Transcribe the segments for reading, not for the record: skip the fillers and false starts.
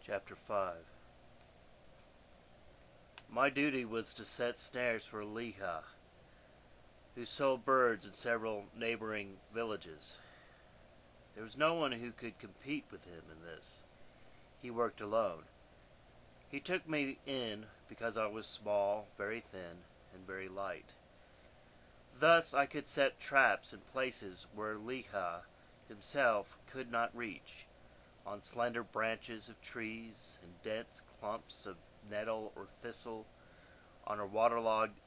Chapter 5. My duty was to set snares for Milho, who sold birds in several neighboring villages. There was no one who could compete with him in this. He worked alone. He took me in because I was small, very thin, and very light. Thus I could set traps in places where Milho himself could not reach, on slender branches of trees, in dense clumps of nettle or thistle, on our waterlogged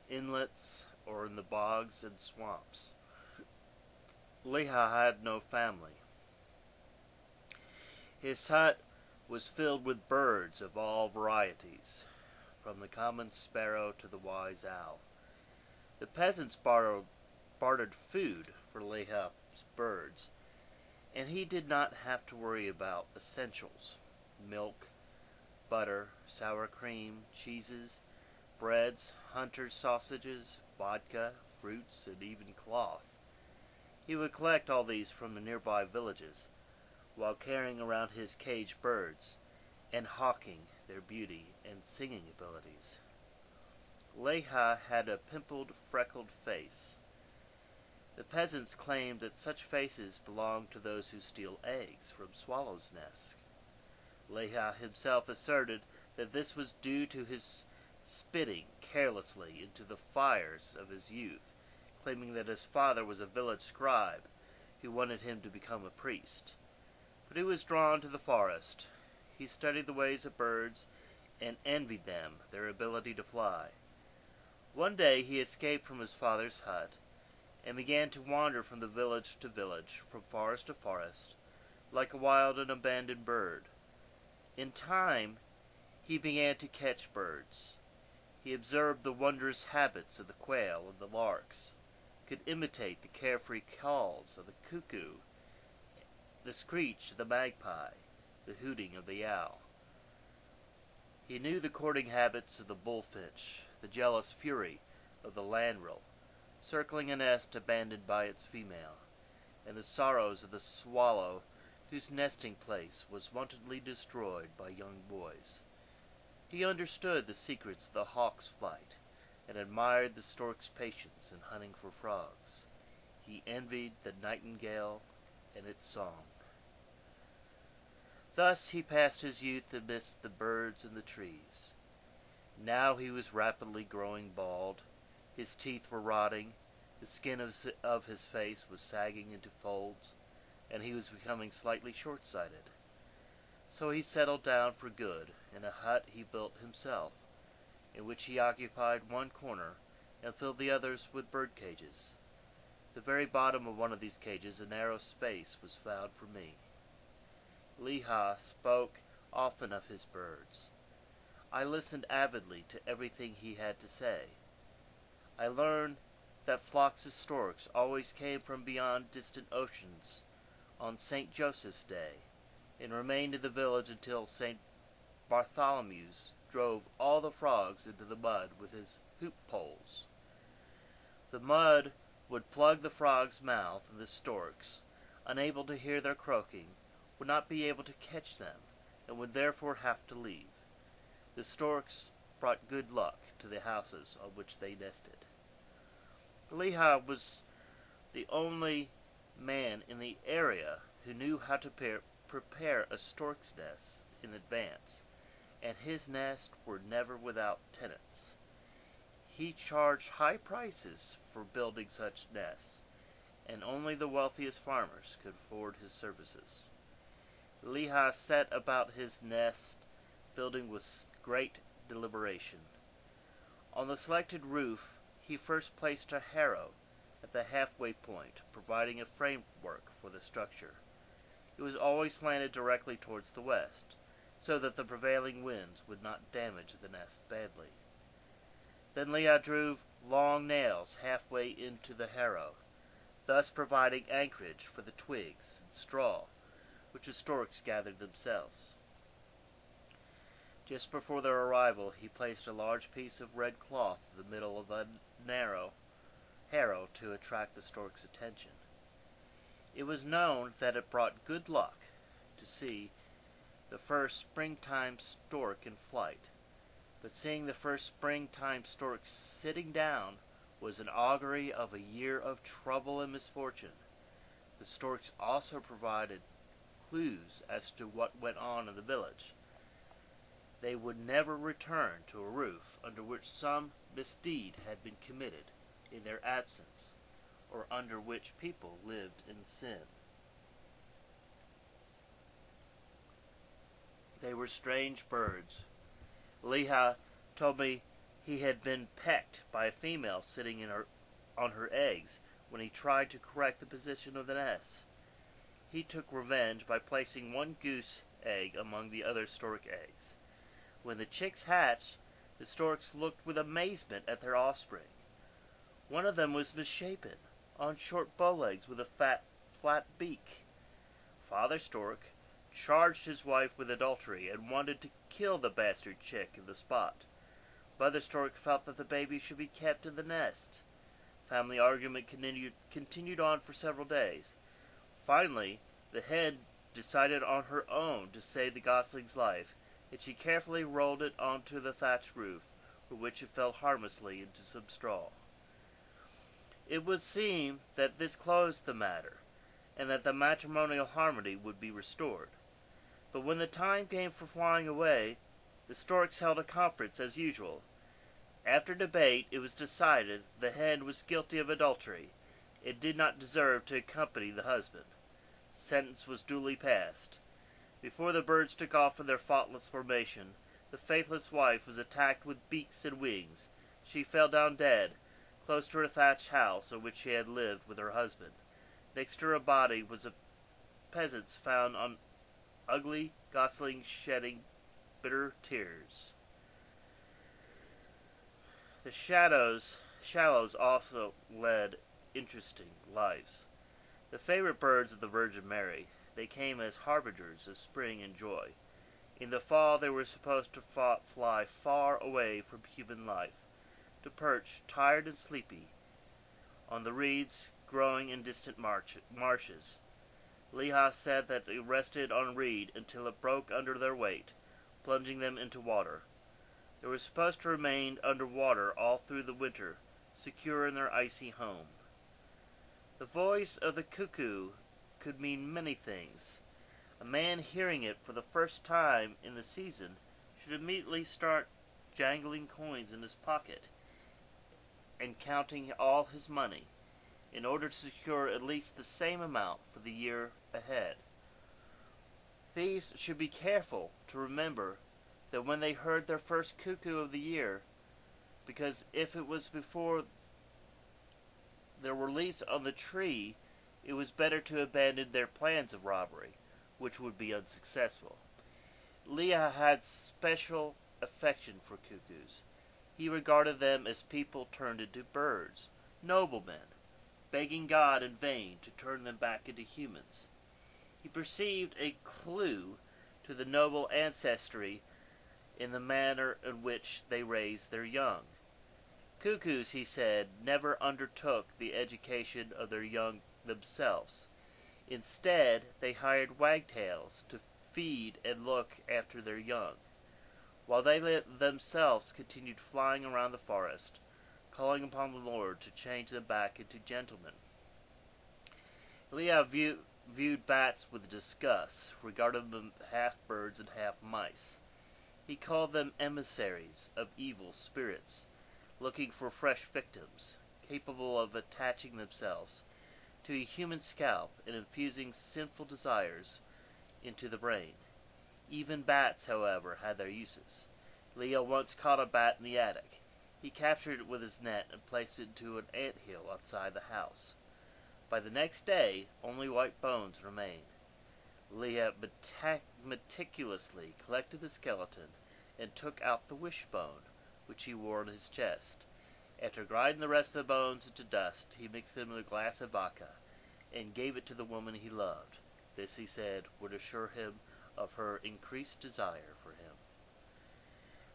inlets, or in the bogs and swamps. Milho had no family. His hut was filled with birds of all varieties, from the common sparrow to the wise owl. The peasants bartered food for Milho's birds, and he did not have to worry about essentials: milk, butter, sour cream, cheeses, breads, hunter's sausages, vodka, fruits, and even cloth. He would collect all these from the nearby villages, while carrying around his caged birds and hawking their beauty and singing abilities. Milho had a pimpled, freckled face. The peasants claimed that such faces belonged to those who steal eggs from swallows' nests. Milho himself asserted that this was due to his spitting carelessly into the fires of his youth, claiming that his father was a village scribe who wanted him to become a priest. But he was drawn to the forest. He studied the ways of birds and envied them their ability to fly. One day he escaped from his father's hut and began to wander from the village to village, from forest to forest, like a wild and abandoned bird. In time, he began to catch birds. He observed the wondrous habits of the quail and the larks, could imitate the carefree calls of the cuckoo, the screech of the magpie, the hooting of the owl. He knew the courting habits of the bullfinch, the jealous fury of the landrail, circling a nest abandoned by its female, and the sorrows of the swallow whose nesting place was wantonly destroyed by young boys. He understood the secrets of the hawk's flight, and admired the stork's patience in hunting for frogs. He envied the nightingale and its song. Thus he passed his youth amidst the birds and the trees. Now he was rapidly growing bald. His teeth were rotting, the skin of his face was sagging into folds, and he was becoming slightly short-sighted. So he settled down for good in a hut he built himself, in which he occupied one corner and filled the others with bird cages. At the very bottom of one of these cages a narrow space was found for me. Milho spoke often of his birds. I listened avidly to everything he had to say. I learned that flocks of storks always came from beyond distant oceans on St. Joseph's Day, and remained in the village until St. Bartholomew's drove all the frogs into the mud with his hoop poles. The mud would plug the frog's mouth, and the storks, unable to hear their croaking, would not be able to catch them, and would therefore have to leave. The storks brought good luck to the houses on which they nested. Milho was the only man in the area who knew how to prepare a stork's nest in advance, and his nests were never without tenants. He charged high prices for building such nests, and only the wealthiest farmers could afford his services. Milho set about his nest building with great deliberation. On the selected roof, he first placed a harrow at the halfway point, providing a framework for the structure. It was always slanted directly towards the west, so that the prevailing winds would not damage the nest badly. Then Milho drove long nails halfway into the harrow, thus providing anchorage for the twigs and straw which the storks gathered themselves. Just before their arrival, he placed a large piece of red cloth in the middle of the narrow harrow to attract the stork's attention. It was known that it brought good luck to see the first springtime stork in flight. But seeing the first springtime stork sitting down was an augury of a year of trouble and misfortune. The storks also provided clues as to what went on in the village. They would never return to a roof under which some misdeed had been committed in their absence, or under which people lived in sin. They were strange birds. Leah told me he had been pecked by a female sitting on her eggs when he tried to correct the position of the nest. He took revenge by placing one goose egg among the other stork eggs. When the chicks hatched, the storks looked with amazement at their offspring. One of them was misshapen, on short bow legs with a flat beak. Father Stork charged his wife with adultery and wanted to kill the bastard chick in the spot. Mother Stork felt that the baby should be kept in the nest. Family argument continued on for several days. Finally, the hen decided on her own to save the gosling's life, and she carefully rolled it onto the thatched roof, for which it fell harmlessly into some straw. It would seem that this closed the matter, and that the matrimonial harmony would be restored. But when the time came for flying away, the storks held a conference as usual. After debate, it was decided the hen was guilty of adultery and did not deserve to accompany the husband. Sentence was duly passed. Before the birds took off in their faultless formation, the faithless wife was attacked with beaks and wings. She fell down dead, close to her thatched house in which she had lived with her husband. Next to her body was a peasant's found on ugly gosling shedding bitter tears. The shallows also led interesting lives. The favorite birds of the Virgin Mary, they came as harbingers of spring and joy. In the fall they were supposed to fly far away from human life, to perch, tired and sleepy, on the reeds growing in distant marshes. Leah said that they rested on reed until it broke under their weight, plunging them into water. They were supposed to remain under water all through the winter, secure in their icy home. The voice of the cuckoo could mean many things. A man hearing it for the first time in the season should immediately start jangling coins in his pocket and counting all his money, in order to secure at least the same amount for the year ahead. Thieves should be careful to remember that when they heard their first cuckoo of the year, because if it was before their release on the tree, it was better to abandon their plans of robbery, which would be unsuccessful. Leah had special affection for cuckoos. He regarded them as people turned into birds, noblemen, begging God in vain to turn them back into humans. He perceived a clue to the noble ancestry in the manner in which they raised their young. Cuckoos, he said, never undertook the education of their young themselves. Instead, they hired wagtails to feed and look after their young, while they themselves continued flying around the forest, calling upon the Lord to change them back into gentlemen. Leah viewed bats with disgust, regarding them half birds and half mice. He called them emissaries of evil spirits, looking for fresh victims, capable of attaching themselves to a human scalp and infusing sinful desires into the brain. Even bats, however, had their uses. Leo once caught a bat in the attic. He captured it with his net and placed it into an ant-hill outside the house. By the next day, only white bones remained. Leah meticulously collected the skeleton and took out the wishbone, which he wore on his chest. After grinding the rest of the bones into dust, he mixed them in a glass of vodka and gave it to the woman he loved. This, he said, would assure him of her increased desire for him.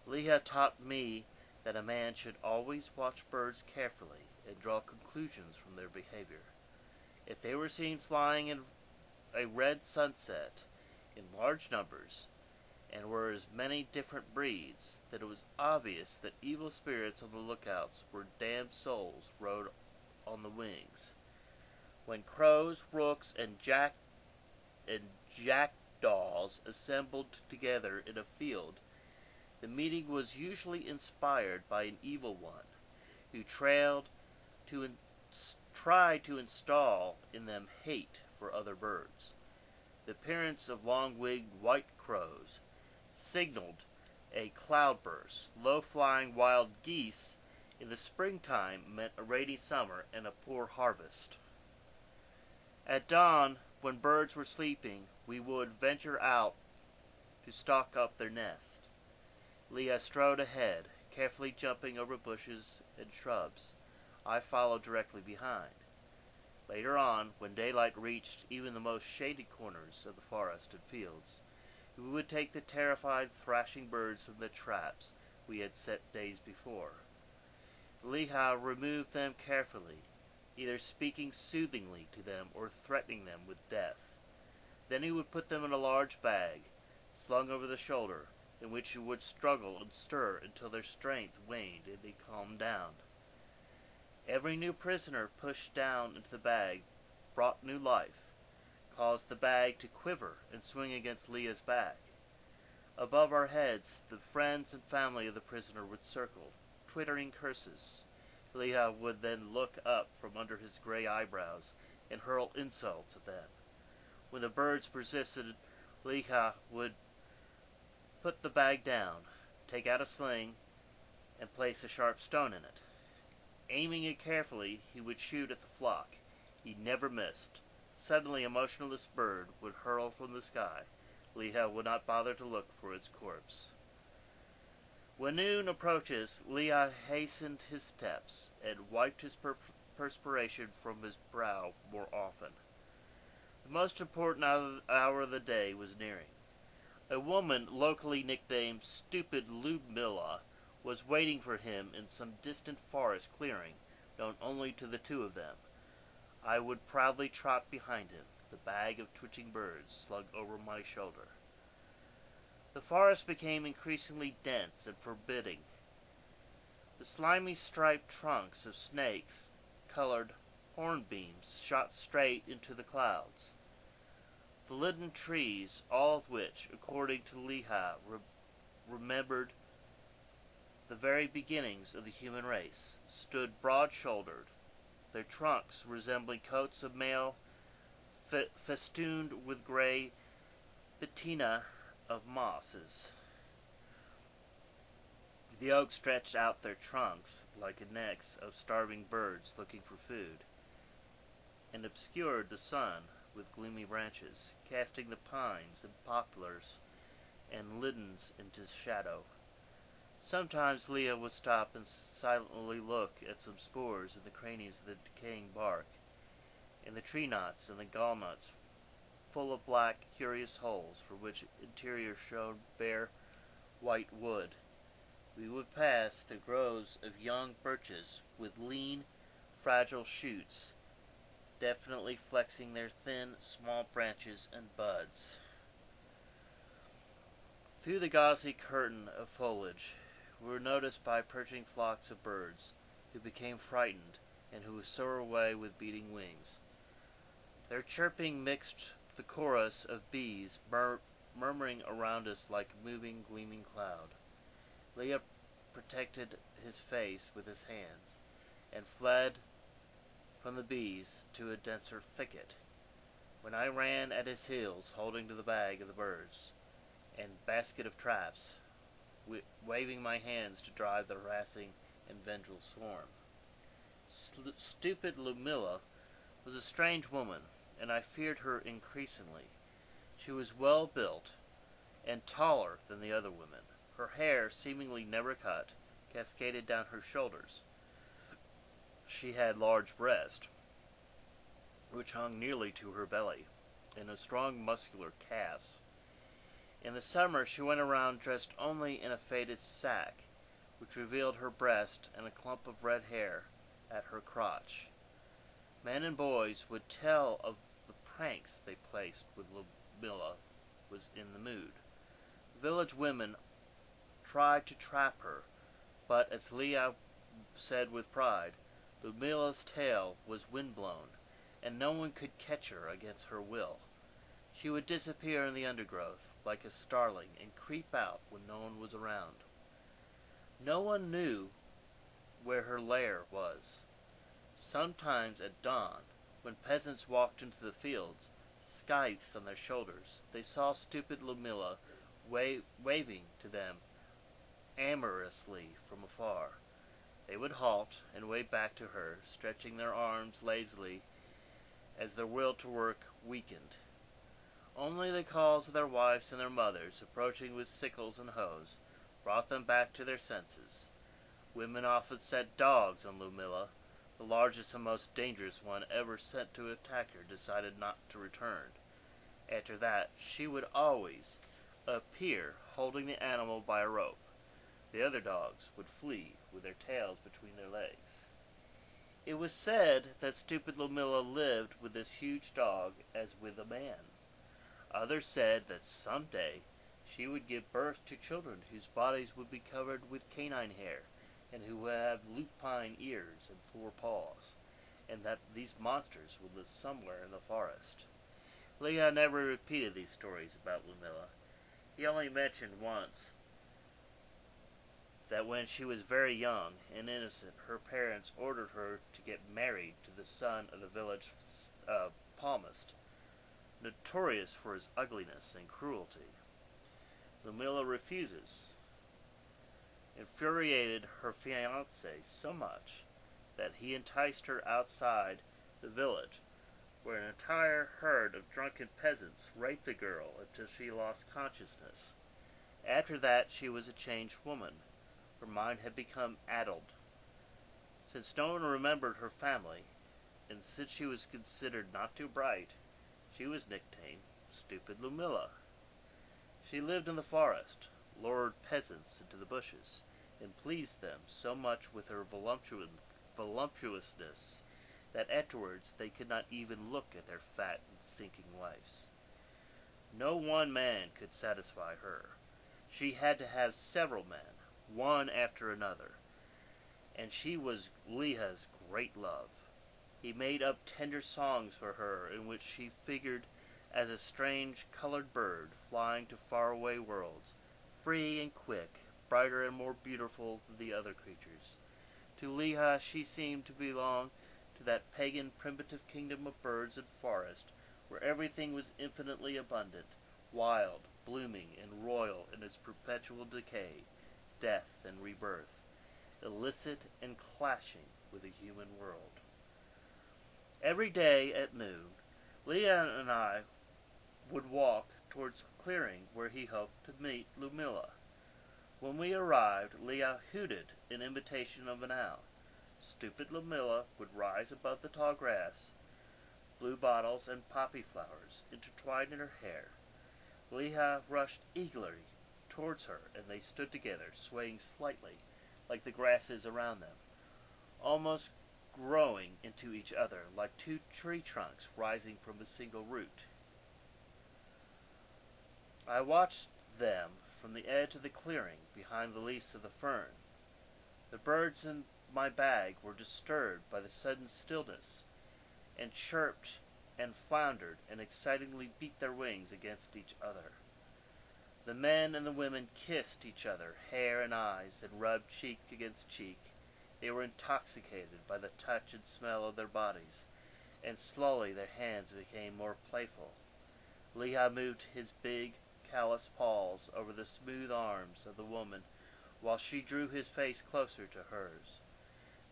Leah taught me that a man should always watch birds carefully and draw conclusions from their behavior. If they were seen flying in a red sunset in large numbers, and were as many different breeds that it was obvious that evil spirits on the lookouts were damned souls rode on the wings. When crows, rooks, and jackdaws assembled together in a field, the meeting was usually inspired by an evil one, who tried to install in them hate for other birds. The appearance of long-winged white crows signaled a cloudburst. Low-flying wild geese in the springtime meant a rainy summer and a poor harvest. At dawn, when birds were sleeping, we would venture out to stalk up their nest. Leah strode ahead, carefully jumping over bushes and shrubs. I followed directly behind. Later on, when daylight reached even the most shaded corners of the forest and fields, we would take the terrified, thrashing birds from the traps we had set days before. Leah removed them carefully, either speaking soothingly to them or threatening them with death. Then he would put them in a large bag, slung over the shoulder, in which he would struggle and stir until their strength waned and they calmed down. Every new prisoner pushed down into the bag brought new life, caused the bag to quiver and swing against Leah's back. Above our heads, the friends and family of the prisoner would circle, twittering curses. Leah would then look up from under his gray eyebrows and hurl insults at them. When the birds persisted, Leah would put the bag down, take out a sling, and place a sharp stone in it. Aiming it carefully, he would shoot at the flock. He never missed. Suddenly, a motionless bird would hurl from the sky. Leah would not bother to look for its corpse. When noon approaches, Leah hastened his steps and wiped his perspiration from his brow more often. The most important hour of the day was nearing. A woman, locally nicknamed Stupid Ludmilla, was waiting for him in some distant forest clearing, known only to the two of them. I would proudly trot behind him, the bag of twitching birds slung over my shoulder. The forest became increasingly dense and forbidding. The slimy striped trunks of snakes-colored hornbeams shot straight into the clouds. The leaden trees, all of which, according to Leah, remembered the very beginnings of the human race, stood broad-shouldered, their trunks resembling coats of mail festooned with gray patina of mosses. The oaks stretched out their trunks like the necks of starving birds looking for food, and obscured the sun with gloomy branches, casting the pines and poplars and lindens into shadow. Sometimes Leah would stop and silently look at some spores in the crannies of the decaying bark, in the tree knots and the gall nuts, full of black, curious holes for which interior showed bare, white wood. We would pass the groves of young birches with lean, fragile shoots, definitely flexing their thin, small branches and buds. Through the gauzy curtain of foliage, we were noticed by perching flocks of birds, who became frightened and who would soar away with beating wings. Their chirping mixed the chorus of bees murmuring around us like a moving, gleaming cloud. Leah protected his face with his hands, and fled from the bees to a denser thicket, when I ran at his heels, holding to the bag of the birds and basket of traps, waving my hands to drive the harassing and vengeful swarm. Stupid Ludmilla was a strange woman, and I feared her increasingly. She was well built and taller than the other women. Her hair, seemingly never cut, cascaded down her shoulders. She had large breasts, which hung nearly to her belly, and strong muscular calves. In the summer she went around dressed only in a faded sack, which revealed her breast and a clump of red hair at her crotch. Men and boys would tell of the pranks they played when Ludmilla was in the mood. village women tried to trap her, but as Leah said with pride, Lumilla's tail was windblown, and no one could catch her against her will. She would disappear in the undergrowth like a starling and creep out when no one was around. No one knew where her lair was. Sometimes at dawn, when peasants walked into the fields, scythes on their shoulders, they saw stupid Lumilla waving to them amorously from afar. They would halt and wave back to her, stretching their arms lazily as their will to work weakened. Only the calls of their wives and their mothers, approaching with sickles and hoes, brought them back to their senses. Women often set dogs on Lumilla. The largest and most dangerous one ever sent to attack her decided not to return. After that, she would always appear holding the animal by a rope. The other dogs would flee with their tails between their legs. It was said that stupid Lumilla lived with this huge dog as with a man. Others said that someday she would give birth to children whose bodies would be covered with canine hair and who would have lupine ears and 4 paws, and that these monsters would live somewhere in the forest. Leah never repeated these stories about Lumilla. He only mentioned once that when she was very young and innocent, her parents ordered her to get married to the son of the village palmist, notorious for his ugliness and cruelty. Lumilla refuses, infuriated her fiancé so much that he enticed her outside the village, where an entire herd of drunken peasants raped the girl until she lost consciousness. After that, she was a changed woman. Her mind had become addled. Since no one remembered her family, and since she was considered not too bright, she was nicknamed Stupid Lumilla. She lived in the forest, lured peasants into the bushes, and pleased them so much with her voluptuousness that afterwards they could not even look at their fat and stinking wives. No one man could satisfy her. She had to have several men, one after another, and she was Leah's great love. He made up tender songs for her in which she figured as a strange colored bird flying to faraway worlds, free and quick, brighter and more beautiful than the other creatures. To Leah she seemed to belong to that pagan primitive kingdom of birds and forest where everything was infinitely abundant, wild, blooming, and royal in its perpetual decay, death and rebirth, illicit and clashing with the human world. Every day at noon, Leah and I would walk towards the clearing where he hoped to meet Lumilla. When we arrived, Leah hooted in imitation of an owl. Stupid Lumilla would rise above the tall grass, blue bottles and poppy flowers intertwined in her hair. Leah rushed eagerly towards her, and they stood together, swaying slightly, like the grasses around them, almost growing into each other like 2 tree trunks rising from a single root. I watched them from the edge of the clearing behind the leaves of the fern. The birds in my bag were disturbed by the sudden stillness, and chirped and floundered and excitedly beat their wings against each other. The men and the women kissed each other, hair and eyes, and rubbed cheek against cheek. They were intoxicated by the touch and smell of their bodies, and slowly their hands became more playful. Leah moved his big, callous paws over the smooth arms of the woman, while she drew his face closer to hers.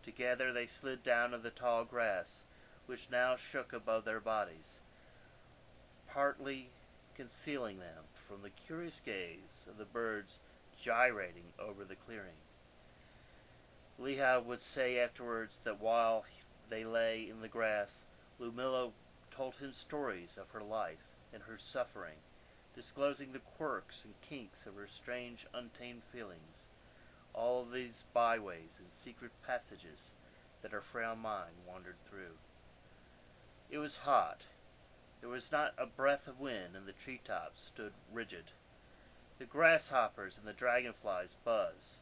Together they slid down in the tall grass, which now shook above their bodies, partly concealing them from the curious gaze of the birds gyrating over the clearing. Leah would say afterwards that while they lay in the grass, Lumilla told him stories of her life and her suffering, disclosing the quirks and kinks of her strange, untamed feelings, all of these byways and secret passages that her frail mind wandered through. It was hot. There was not a breath of wind, and the treetops stood rigid. The grasshoppers and the dragonflies buzz.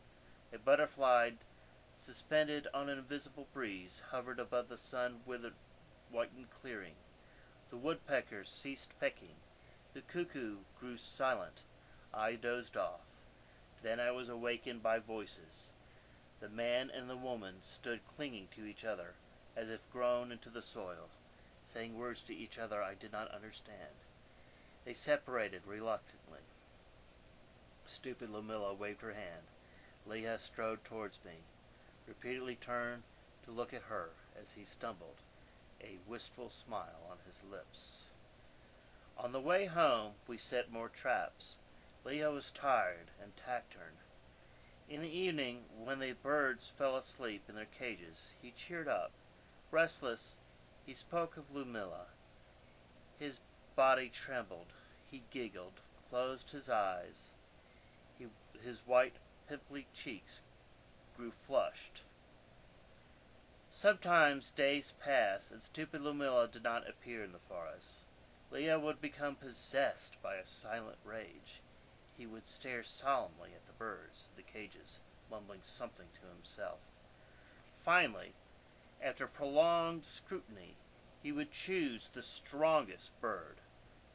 A butterfly suspended on an invisible breeze hovered above the sun-withered whitened clearing. The woodpeckers ceased pecking. The cuckoo grew silent. I dozed off. Then I was awakened by voices. The man and the woman stood clinging to each other, as if grown into the soil, saying words to each other I did not understand. They separated reluctantly. Stupid Lumilla waved her hand. Leah strode towards me, repeatedly turned to look at her as he stumbled, a wistful smile on his lips. On the way home, we set more traps. Leah was tired and taciturn. In the evening, when the birds fell asleep in their cages, he cheered up. Restless, he spoke of Lumilla. His body trembled. He giggled, closed his eyes. His white, pimply cheeks grew flushed. Sometimes days passed, and stupid Lumilla did not appear in the forest. Leah would become possessed by a silent rage. He would stare solemnly at the birds in the cages, mumbling something to himself. Finally, after prolonged scrutiny, he would choose the strongest bird,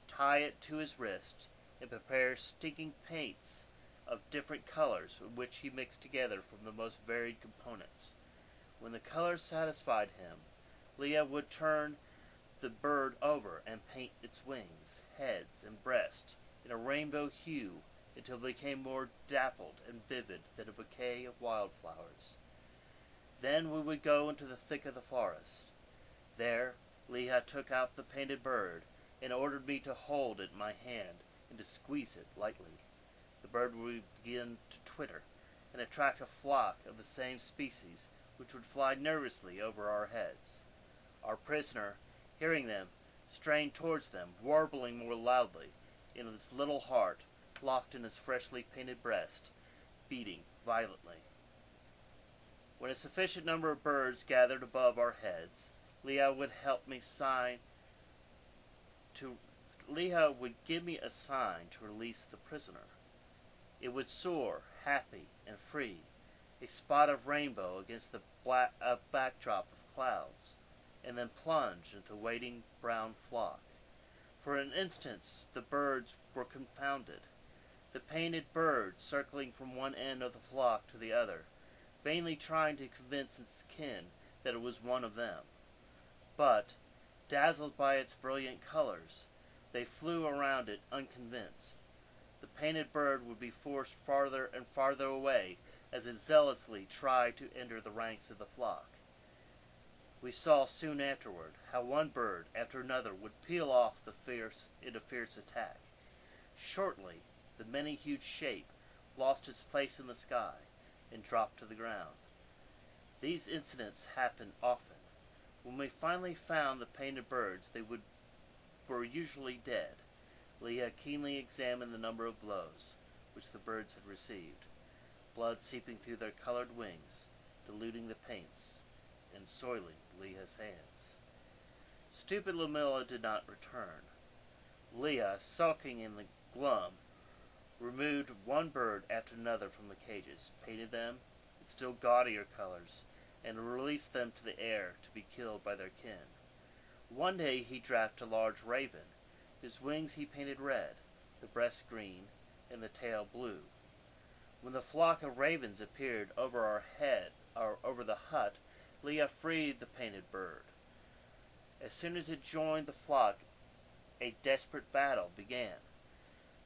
tie it to his wrist, and prepare stinking paints of different colors, which he mixed together from the most varied components. When the colors satisfied him, Leah would turn the bird over and paint its wings, heads, and breast in a rainbow hue until it became more dappled and vivid than a bouquet of wildflowers. Then we would go into the thick of the forest. There, Leah took out the painted bird and ordered me to hold it in my hand and to squeeze it lightly. The bird would begin to twitter and attract a flock of the same species, which would fly nervously over our heads. Our prisoner, hearing them, strained towards them, warbling more loudly, in his little heart, locked in his freshly painted breast, beating violently. When a sufficient number of birds gathered above our heads, Leah would give me a sign to release the prisoner. It would soar, happy and free, a spot of rainbow against the backdrop of clouds, and then plunge into the waiting brown flock. For an instant, the birds were confounded. The painted bird circling from one end of the flock to the other, vainly trying to convince its kin that it was one of them. But, dazzled by its brilliant colors, they flew around it unconvinced. The painted bird would be forced farther and farther away as it zealously tried to enter the ranks of the flock. We saw soon afterward how one bird after another would peel off in a fierce attack. Shortly, the many-hued shape lost its place in the sky and dropped to the ground. These incidents happened often. When we finally found the painted birds, they were usually dead. Leah keenly examined the number of blows which the birds had received, blood seeping through their colored wings, diluting the paints, and soiling Leah's hands. Stupid Lumilla did not return. Leah, sulking in the glum, removed one bird after another from the cages, painted them in still gaudier colors, and released them to the air to be killed by their kin. One day he drafted a large raven. His wings he painted red, the breast green, and the tail blue. When the flock of ravens appeared over the hut, Leah freed the painted bird. As soon as it joined the flock, a desperate battle began.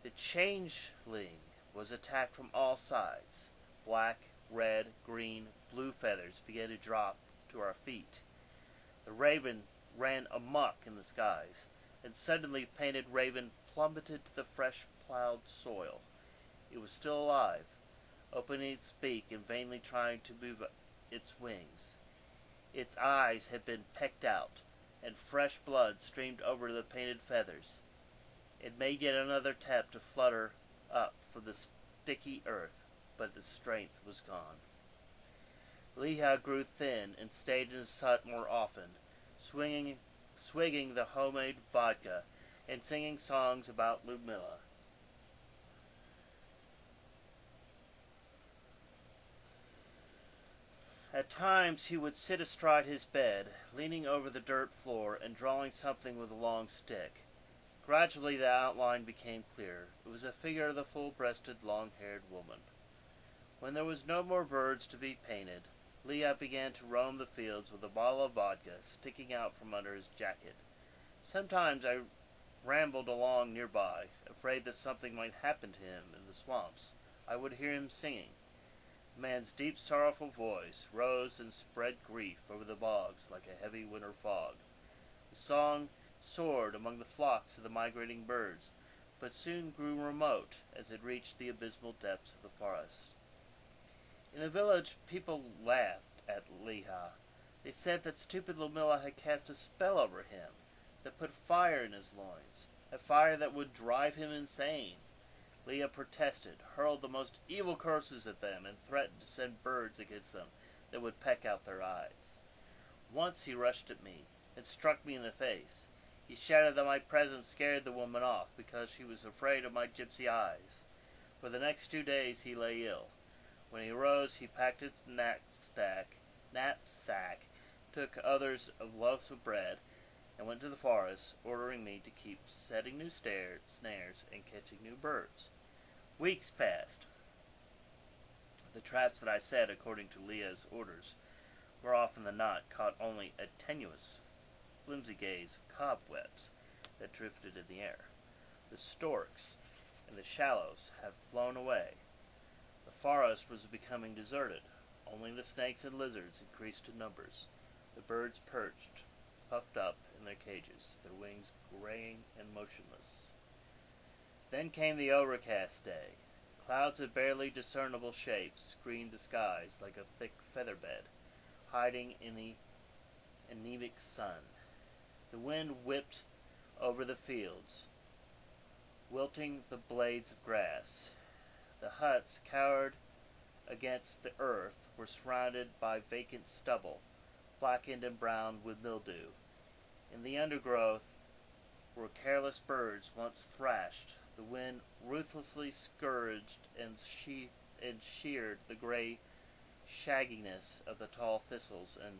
The changeling was attacked from all sides. Black, red, green, blue feathers began to drop to our feet. The raven ran amok in the skies, and suddenly painted raven plummeted to the fresh plowed soil. It was still alive, opening its beak and vainly trying to move its wings. Its eyes had been pecked out, and fresh blood streamed over the painted feathers. It made yet another attempt to flutter up from the sticky earth, but its strength was gone. Leah grew thin and stayed in his hut more often, swigging the homemade vodka and singing songs about Lumilla. At times he would sit astride his bed, leaning over the dirt floor and drawing something with a long stick. Gradually the outline became clear. It was a figure of the full-breasted, long-haired woman. When there was no more birds to be painted, Leah began to roam the fields with a bottle of vodka sticking out from under his jacket. Sometimes I rambled along nearby, afraid that something might happen to him in the swamps. I would hear him singing. The man's deep, sorrowful voice rose and spread grief over the bogs like a heavy winter fog. The song soared among the flocks of the migrating birds, but soon grew remote as it reached the abysmal depths of the forest. In the village, people laughed at Leah. They said that stupid Lumilla had cast a spell over him that put fire in his loins, a fire that would drive him insane. Leah protested, hurled the most evil curses at them, and threatened to send birds against them that would peck out their eyes. Once he rushed at me and struck me in the face. He shouted that my presence scared the woman off because she was afraid of my gypsy eyes. For the next 2 days he lay ill. When he rose, he packed his knapsack, took others of loaves of bread, and went to the forest, ordering me to keep setting new snares and catching new birds. Weeks passed. The traps that I set according to Leah's orders were often than not caught only a tenuous, flimsy gaze of cobwebs that drifted in the air. The storks in the shallows have flown away. The forest was becoming deserted. Only the snakes and lizards increased in numbers. The birds perched, puffed up in their cages, their wings graying and motionless. Then came the overcast day. Clouds of barely discernible shapes screened the skies like a thick featherbed, hiding in the anemic sun. The wind whipped over the fields, wilting the blades of grass. The huts, cowered against the earth, were surrounded by vacant stubble, blackened and browned with mildew. In the undergrowth where careless birds once thrashed, the wind ruthlessly scourged and sheared the gray shagginess of the tall thistles and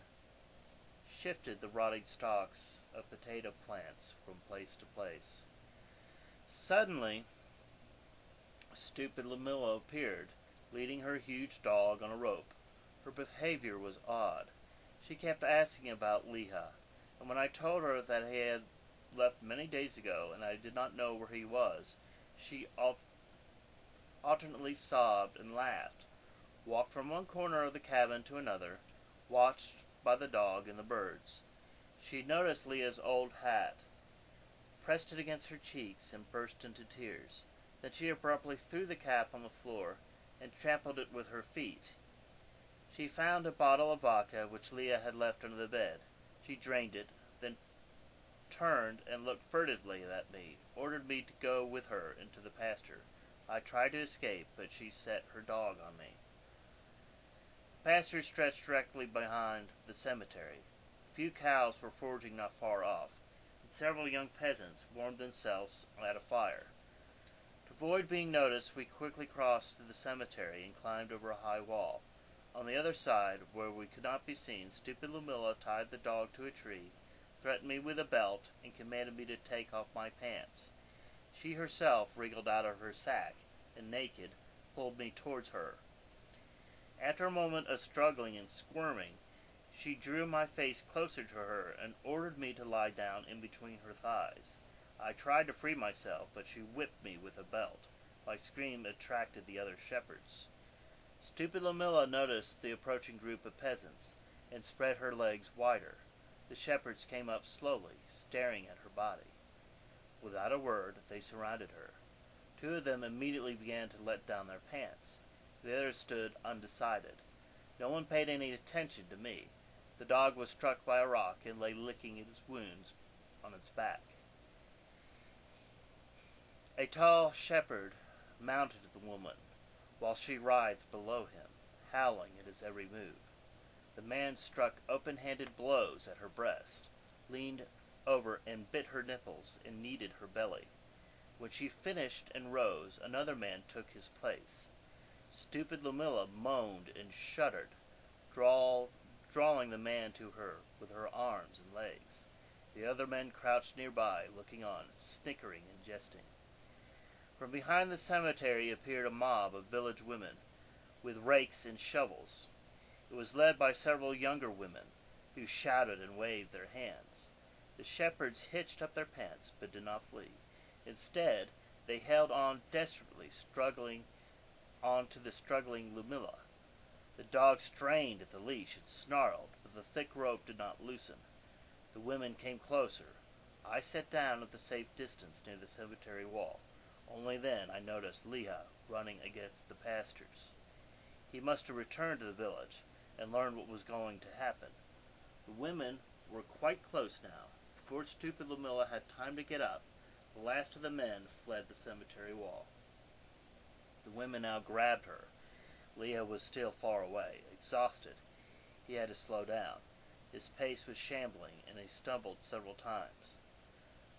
shifted the rotting stalks of potato plants from place to place. Suddenly, stupid Milho appeared, leading her huge dog on a rope. Her behavior was odd. She kept asking about Leah, and when I told her that he had left many days ago and I did not know where he was, she alternately sobbed and laughed, walked from one corner of the cabin to another, watched by the dog and the birds. She noticed Leah's old hat, pressed it against her cheeks, and burst into tears. Then she abruptly threw the cap on the floor and trampled it with her feet. She found a bottle of vodka which Leah had left under the bed. She drained it, then turned and looked furtively at me, ordered me to go with her into the pasture. I tried to escape, but she set her dog on me. The pasture stretched directly behind the cemetery. A few cows were foraging not far off, and several young peasants warmed themselves at a fire. To avoid being noticed, we quickly crossed through the cemetery and climbed over a high wall. On the other side, where we could not be seen, stupid Lumilla tied the dog to a tree, threatened me with a belt, and commanded me to take off my pants. She herself wriggled out of her sack, and naked, pulled me towards her. After a moment of struggling and squirming, she drew my face closer to her and ordered me to lie down in between her thighs. I tried to free myself, but she whipped me with a belt. My scream attracted the other shepherds. Stupid Lumilla noticed the approaching group of peasants and spread her legs wider. The shepherds came up slowly, staring at her body. Without a word, they surrounded her. 2 of them immediately began to let down their pants. The others stood undecided. No one paid any attention to me. The dog was struck by a rock and lay licking its wounds on its back. A tall shepherd mounted the woman, while she writhed below him, howling at his every move. The man struck open-handed blows at her breast, leaned over and bit her nipples and kneaded her belly. When she finished and rose, another man took his place. Stupid Lumilla moaned and shuddered, drawing the man to her with her arms and legs. The other men crouched nearby, looking on, snickering and jesting. From behind the cemetery appeared a mob of village women, with rakes and shovels. It was led by several younger women, who shouted and waved their hands. The shepherds hitched up their pants, but did not flee. Instead, they held on desperately, struggling on to the struggling Lumilla. The dog strained at the leash and snarled, but the thick rope did not loosen. The women came closer. I sat down at the safe distance near the cemetery wall. Only then I noticed Leah running against the pastors. He must have returned to the village and learned what was going to happen. The women were quite close now. Before stupid Lumilla had time to get up, the last of the men fled the cemetery wall. The women now grabbed her. Leah was still far away, exhausted. He had to slow down. His pace was shambling, and he stumbled several times.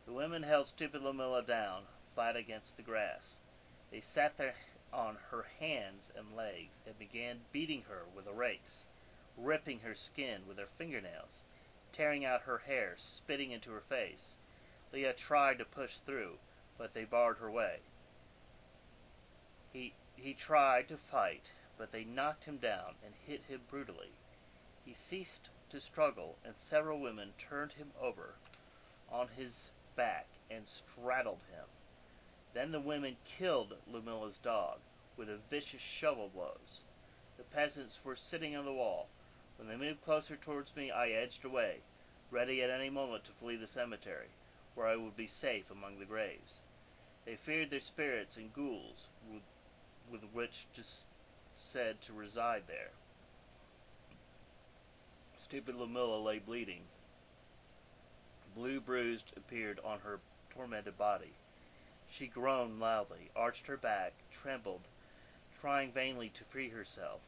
The women held stupid Lumilla down, flat against the grass. They sat there on her hands and legs and began beating her with the rakes, ripping her skin with their fingernails, tearing out her hair, spitting into her face. Leah tried to push through, but they barred her way. He tried to fight, but they knocked him down and hit him brutally. He ceased to struggle, and several women turned him over on his back and straddled him. Then the women killed Lumilla's dog with vicious shovel blows. The peasants were sitting on the wall. When they moved closer towards me, I edged away, ready at any moment to flee the cemetery, where I would be safe among the graves. They feared their spirits and ghouls, with which just said to reside there. Stupid Lumilla lay bleeding. Blue bruised appeared on her tormented body. She groaned loudly, arched her back, trembled, trying vainly to free herself.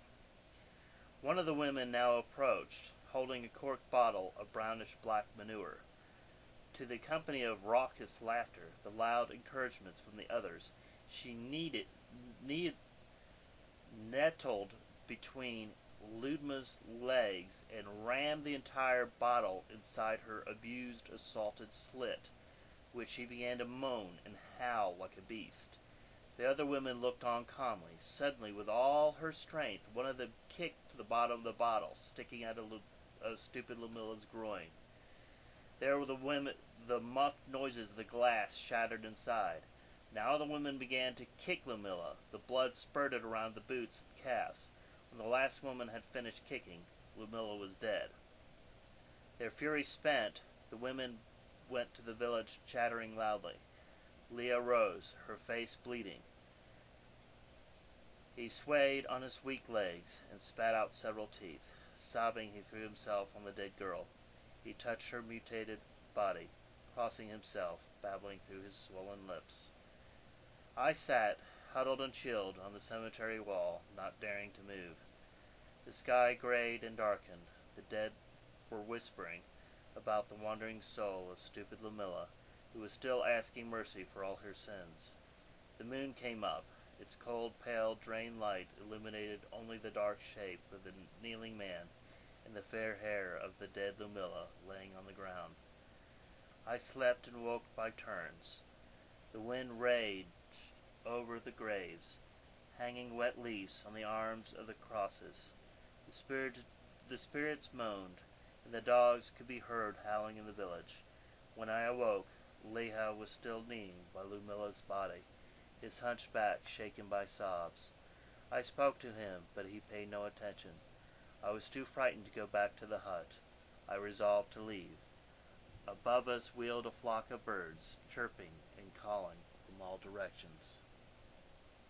One of the women now approached, holding a corked bottle of brownish-black manure. To the company of raucous laughter, the loud encouragements from the others, she nettled between Ludma's legs and rammed the entire bottle inside her abused, assaulted slit, which she began to moan and howl like a beast. The other women looked on calmly. Suddenly, with all her strength, one of them kicked the bottom of the bottle, sticking out of stupid Lumilla's groin. There were the muffled noises of the glass shattered inside. Now the women began to kick Lumilla. The blood spurted around the boots and calves. When the last woman had finished kicking, Lumilla was dead. Their fury spent, the women went to the village chattering loudly. Leah rose, her face bleeding. He swayed on his weak legs and spat out several teeth. Sobbing, he threw himself on the dead girl. He touched her mutilated body, crossing himself, babbling through his swollen lips. I sat, huddled and chilled, on the cemetery wall, not daring to move. The sky grayed and darkened. The dead were whispering about the wandering soul of stupid Lumilla, who was still asking mercy for all her sins. The moon came up. Its cold, pale, drained light illuminated only the dark shape of the kneeling man and the fair hair of the dead Lumilla laying on the ground. I slept and woke by turns. The wind raged over the graves, hanging wet leaves on the arms of the crosses. The spirits moaned, and the dogs could be heard howling in the village. When I awoke, Leah was still kneeling by Lumilla's body, his hunched back shaken by sobs. I spoke to him, but he paid no attention. I was too frightened to go back to the hut. I resolved to leave. Above us wheeled a flock of birds, chirping and calling from all directions.